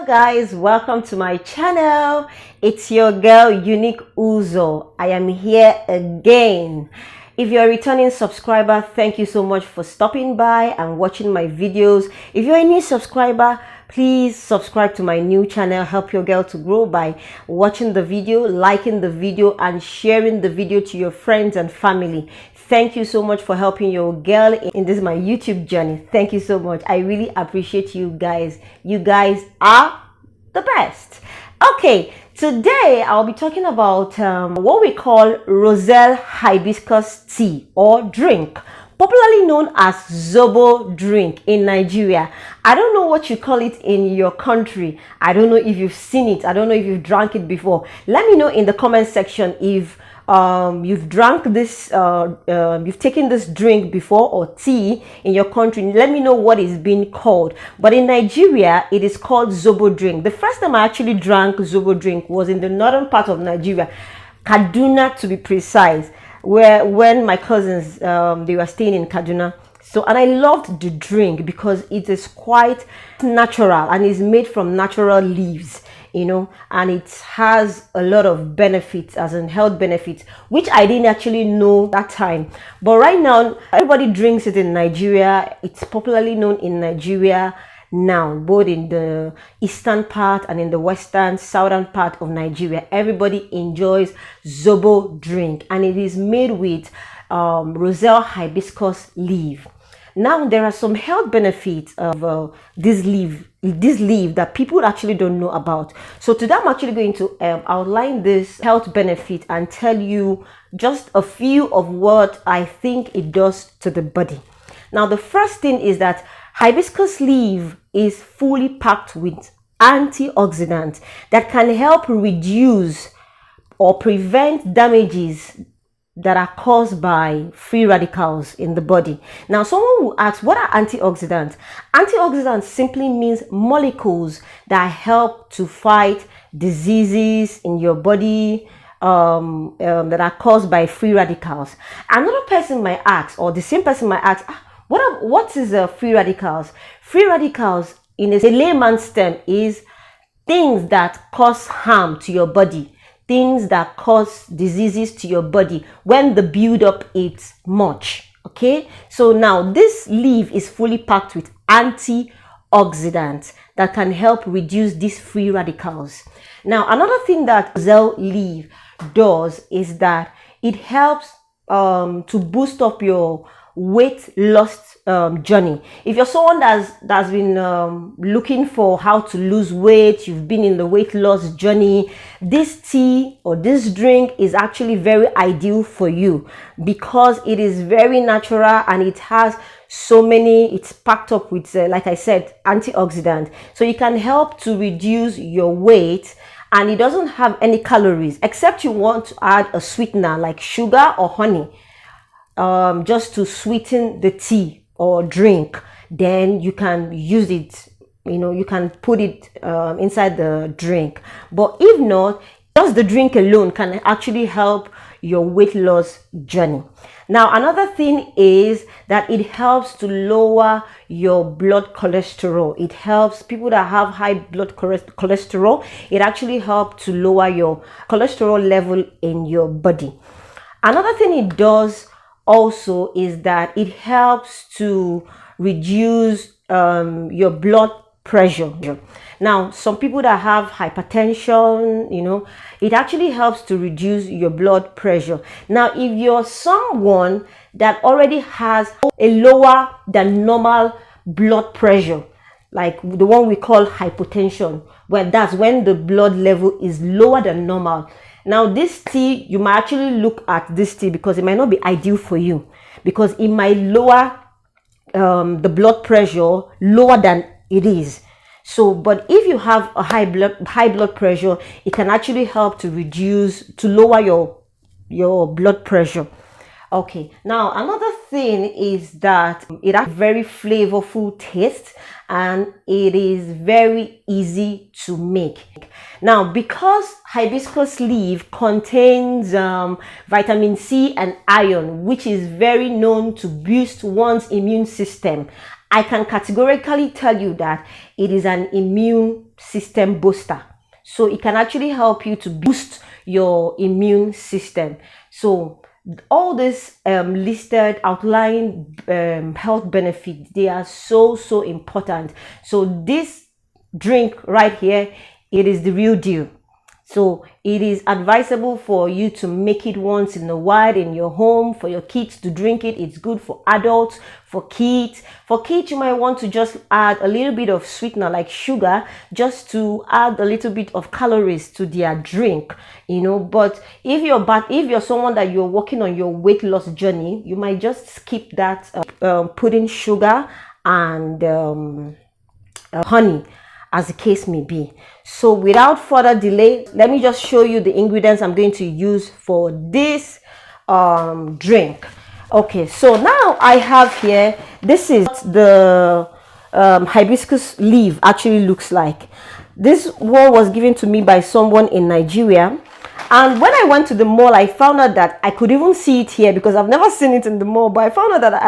guys, welcome to my channel. It's your girl Unique Uzo. I am here again. If you're a returning subscriber, thank you so much for stopping by and watching my videos. If you're a new subscriber, please subscribe to my new channel. Help your girl to grow by watching the video, liking the video, and sharing the video to your friends and family. Thank you so much for helping your girl in this my YouTube journey. Thank you so much. I really appreciate you guys. You guys are the best. Okay, today I'll be talking about what we call Roselle Hibiscus tea or drink, popularly known as Zobo drink in Nigeria. I don't know what you call it in your country. I don't know if you've seen it. I don't know if you've drank it before. Let me know in the comment section if you've drank this, you've taken this drink before or tea in your country. Let me know what it's being called. But in Nigeria, it is called Zobo drink. The first time I actually drank Zobo drink was in the northern part of Nigeria, Kaduna to be precise, when my cousins, they were staying in Kaduna. So, and I loved the drink because it is quite natural and is made from natural leaves, you know, and it has a lot of benefits, as in health benefits, which I didn't actually know that time. But right now, everybody drinks it in Nigeria. It's popularly known in Nigeria now, both in the eastern part and in the western, southern part of Nigeria. Everybody enjoys Zobo drink, and it is made with Roselle Hibiscus leaf. Now, there are some health benefits of this leaf that people actually don't know about. So today I'm actually going to outline this health benefit and tell you just a few of what I think it does to the body. Now, the first thing is that hibiscus leaf is fully packed with antioxidants that can help reduce or prevent damages that are caused by free radicals in the body. Now, someone will ask, what are antioxidants? Antioxidants simply means molecules that help to fight diseases in your body that are caused by free radicals. Another person might ask, or the same person might ask, what is free radicals? Free radicals in a layman's term is things that cause harm to your body, things that cause diseases to your body when the buildup is much. Okay, so now this leaf is fully packed with antioxidants that can help reduce these free radicals. Now, another thing that Roselle leaf does is that it helps to boost up your weight loss journey. If you're someone that's been looking for how to lose weight, you've been in the weight loss journey, this tea or this drink is actually very ideal for you because it is very natural and it has it's packed up with like I said, antioxidants, so it can help to reduce your weight. And it doesn't have any calories except you want to add a sweetener like sugar or honey, just to sweeten the tea or drink. Then you can use it, you know, you can put it inside the drink. But if not, just the drink alone can actually help your weight loss journey. Now, another thing is that it helps to lower your blood cholesterol. It helps people that have high blood cholesterol. It actually helps to lower your cholesterol level in your body. Another thing it does also is that it helps to reduce your blood pressure. Now, some people that have hypertension, you know, it actually helps to reduce your blood pressure. Now, if you're someone that already has a lower than normal blood pressure, like the one we call hypotension, that's when the blood level is lower than normal. Now, this tea, you might actually look at this tea because it might not be ideal for you because it might lower the blood pressure lower than it is. So, but if you have a high blood pressure, it can actually help to lower your blood pressure. Okay, now another thing is that it has very flavorful taste and it is very easy to make. Now, because hibiscus leaf contains vitamin C and iron, which is very known to boost one's immune system, I can categorically tell you that it is an immune system booster. So it can actually help you to boost your immune system. So all this listed outline health benefits, they are so important. So this drink right here, it is the real deal. So it is advisable for you to make it once in a while in your home, for your kids to drink it. It's good for adults, for kids. For kids, you might want to just add a little bit of sweetener like sugar, just to add a little bit of calories to their drink, you know. But if you're someone that you're working on your weight loss journey, you might just skip that, putting sugar and honey, as the case may be. So without further delay, let me just show you the ingredients I'm going to use for this drink. Okay, so now I have here, this is the hibiscus leaf actually looks like. This one was given to me by someone in Nigeria, and when I went to the mall, I found out that I could even see it here, because I've never seen it in the mall, but I found out that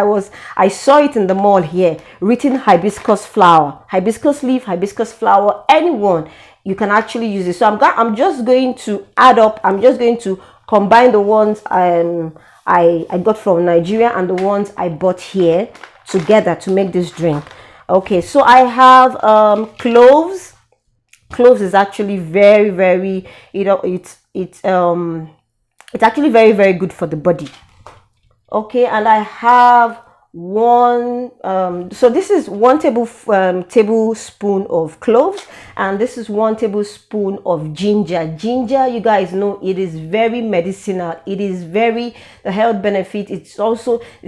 I saw it in the mall here, written hibiscus flower, hibiscus leaf, hibiscus flower, anyone, you can actually use it. So I'm just going to I'm just going to combine the ones I got from Nigeria and the ones I bought here together to make this drink. Okay, so I have cloves. Cloves is actually very, you know, it's actually very good for the body. Okay, and I have one so this is one tablespoon of cloves, and this is 1 tablespoon of ginger. Ginger, you guys know, it is very medicinal. It is the health benefit. It's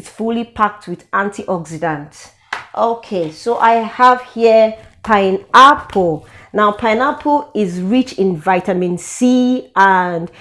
fully packed with antioxidants. Okay, so I have here pineapple. Now, pineapple is rich in vitamin C and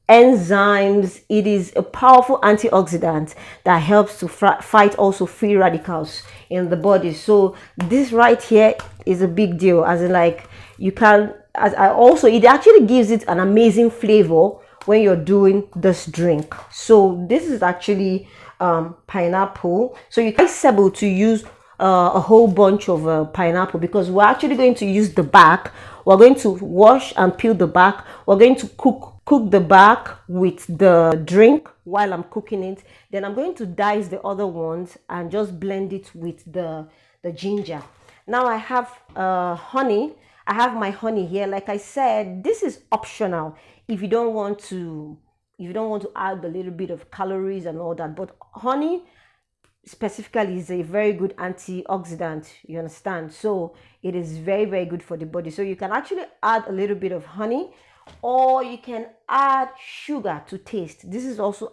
enzymes. It is a powerful antioxidant that helps to fight also free radicals in the body. So this right here is a big deal, as in, like, you can, it actually gives it an amazing flavor when you're doing this drink. So this is actually pineapple. So you can able to use a whole bunch of pineapple, because we're actually going to use the back. We're going to wash and peel the back. We're going to cook the back with the drink while I'm cooking it. Then I'm going to dice the other ones and just blend it with the ginger. Now I have honey. I have my honey here. Like I said, this is optional if you don't want to add a little bit of calories and all that. But honey specifically is a very good antioxidant, you understand. So it is very good for the body. So you can actually add a little bit of honey, or you can add sugar to taste. This is also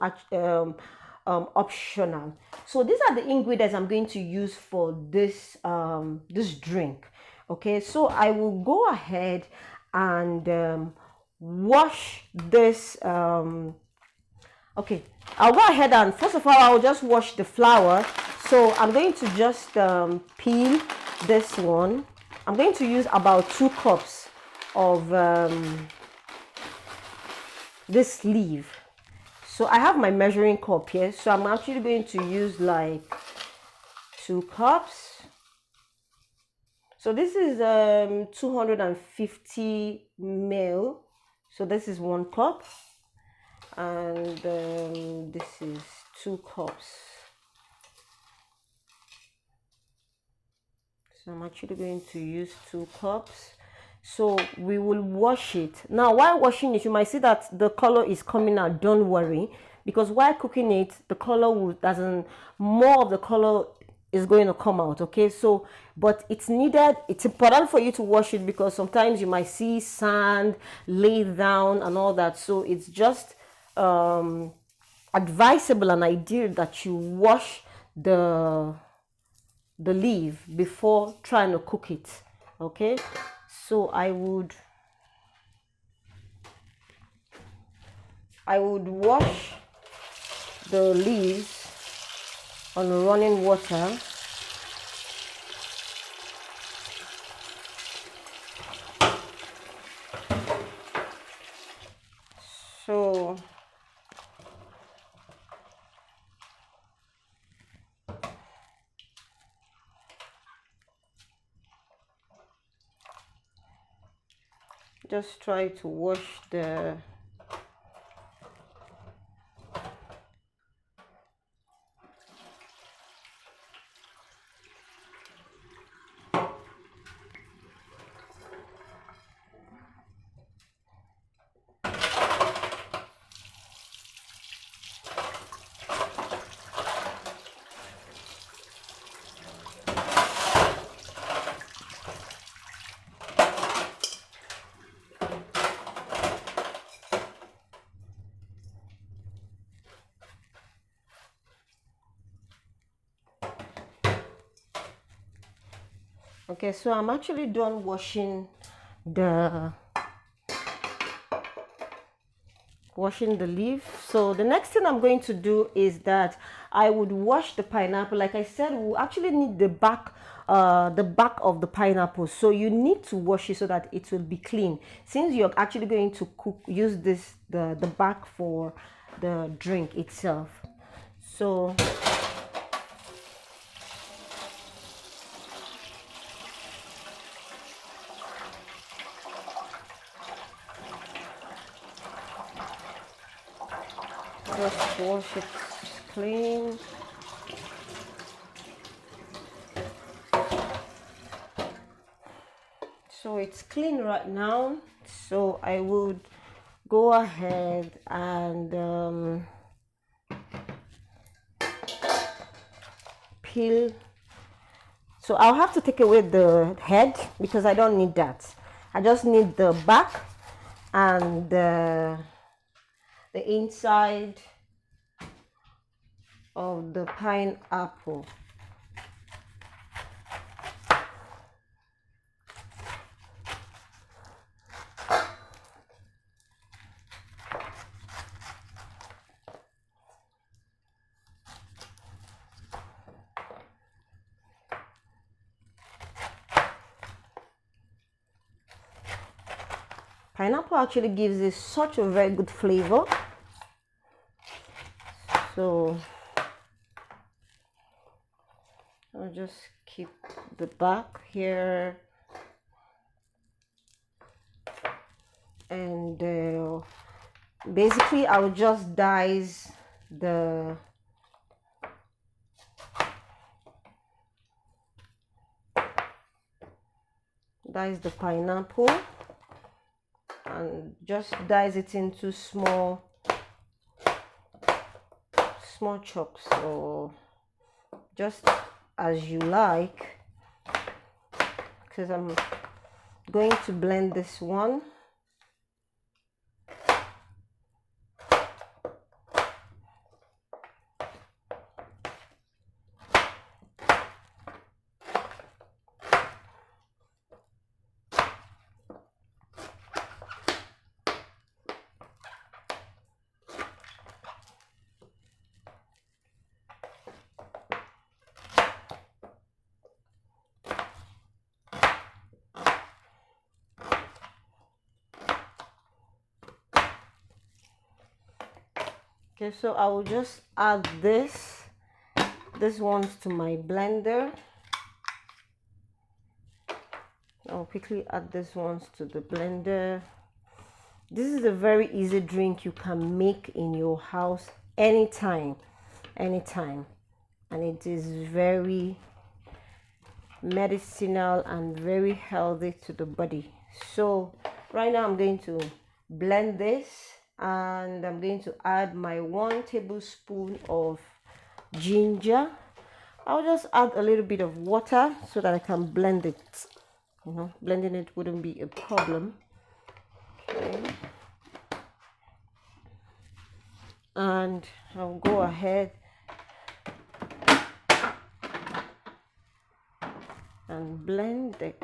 optional. So these are the ingredients I'm going to use for this this drink. Okay, so I will go ahead and wash this. Okay, I'll go ahead and first of all, I'll just wash the flour. So I'm going to just peel this one. I'm going to use about 2 cups of this leaf. So I have my measuring cup here. So I'm actually going to use like 2 cups. So this is 250 ml. So this is 1 cup. And this is 2 cups. So I'm actually going to use 2 cups. So we will wash it. Now, while washing it, you might see that the color is coming out. Don't worry, because while cooking it, the color more of the color is going to come out. Okay, so but it's important for you to wash it, because sometimes you might see sand laid down and all that. So it's just advisable and ideal that you wash the leaf before trying to cook it. Okay, so I would wash the leaves on running water. So just try to wash the Okay, so I'm actually done washing the leaf. So the next thing I'm going to do is that I would wash the pineapple. Like I said, we'll actually need the back of the pineapple, so you need to wash it so that it will be clean, since you're actually going to use the back for the drink itself. So just wash it clean. So it's clean right now, so I would go ahead and peel. So I'll have to take away the head because I don't need that. I just need the back and the inside of the pineapple. Pineapple actually gives it such a very good flavor. So I'll just keep the back here, and basically I'll just dice the pineapple and just dice it into small chunks, or just as you like, because I'm going to blend this one. Okay, so I will just add this ones to my blender. I'll quickly add this ones to the blender. This is a very easy drink you can make in your house anytime, and it is very medicinal and very healthy to the body. So right now I'm going to blend this, and I'm going to add my 1 tablespoon of ginger. I'll just add a little bit of water so that I can blend it. Blending it wouldn't be a problem. Okay. And I'll go ahead and blend it.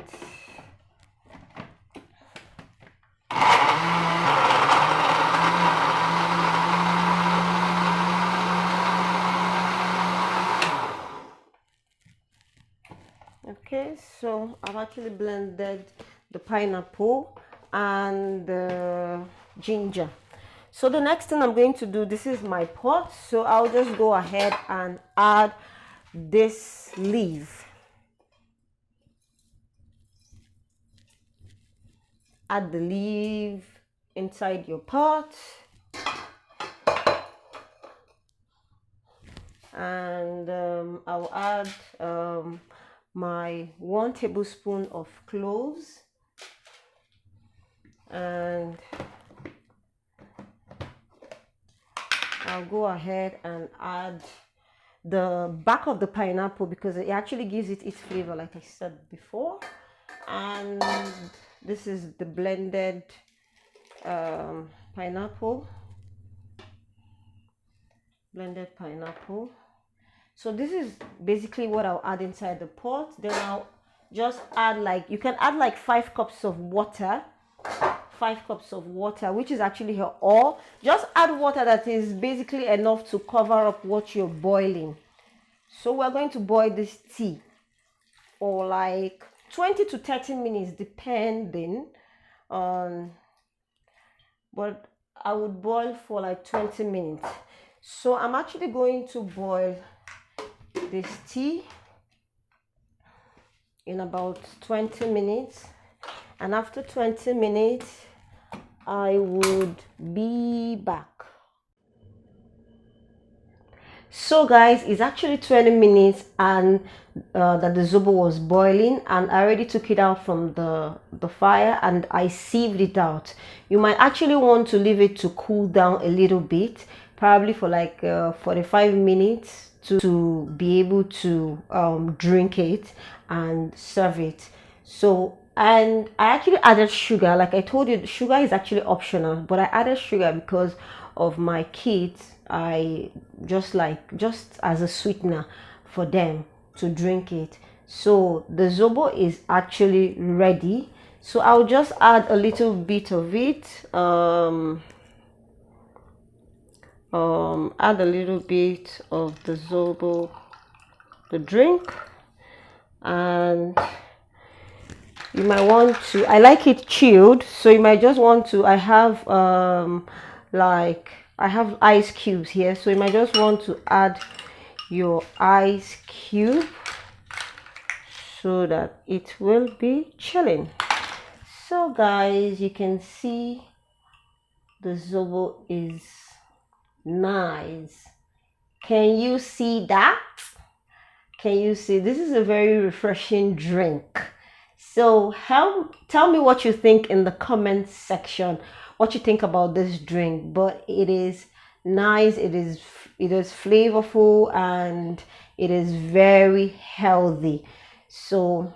Okay, so I've actually blended the pineapple and the ginger. So the next thing I'm going to do, this is my pot, so I'll just go ahead and add this leaf. add the leaf inside your pot, and I'll add my 1 tablespoon of cloves, and I'll go ahead and add the back of the pineapple because it actually gives it its flavor, like I said before. And this is the blended pineapple. So this is basically what I'll add inside the pot. Then I'll just add, like, you can add like 5 cups of water, which is actually here, or just add water that is basically enough to cover up what you're boiling. So we're going to boil this tea for like 20 to 30 minutes depending on, but I would boil for like 20 minutes. So I'm actually going to boil this tea in about 20 minutes, and after 20 minutes I would be back. So guys, it's actually 20 minutes and that the zobo was boiling, and I already took it out from the fire and I sieved it out. You might actually want to leave it to cool down a little bit, probably for like 45 minutes to be able to drink it and serve it. So, and I actually added sugar. Like I told you, sugar is actually optional, but I added sugar because of my kids. I just as a sweetener for them to drink it. So the zobo is actually ready. So I'll just add a little bit of it. Add a little bit of the zobo, the drink, and you might want to, I like it chilled, so you might just want to, I have I have ice cubes here, so you might just want to add your ice cube so that it will be chilling. So guys, you can see the zobo is nice. Can you see that? Can you see? This is a very refreshing drink. So tell me what you think in the comment section, what you think about this drink. But it is nice, it is flavorful, and it is very healthy. So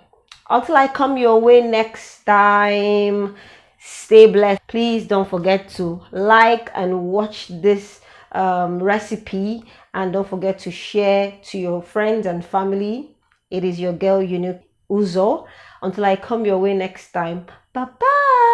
until I come your way next time, stay blessed. Please don't forget to like and watch this recipe, and don't forget to share to your friends and family. It is your girl Unique Uzo. Until I come your way next time, bye bye.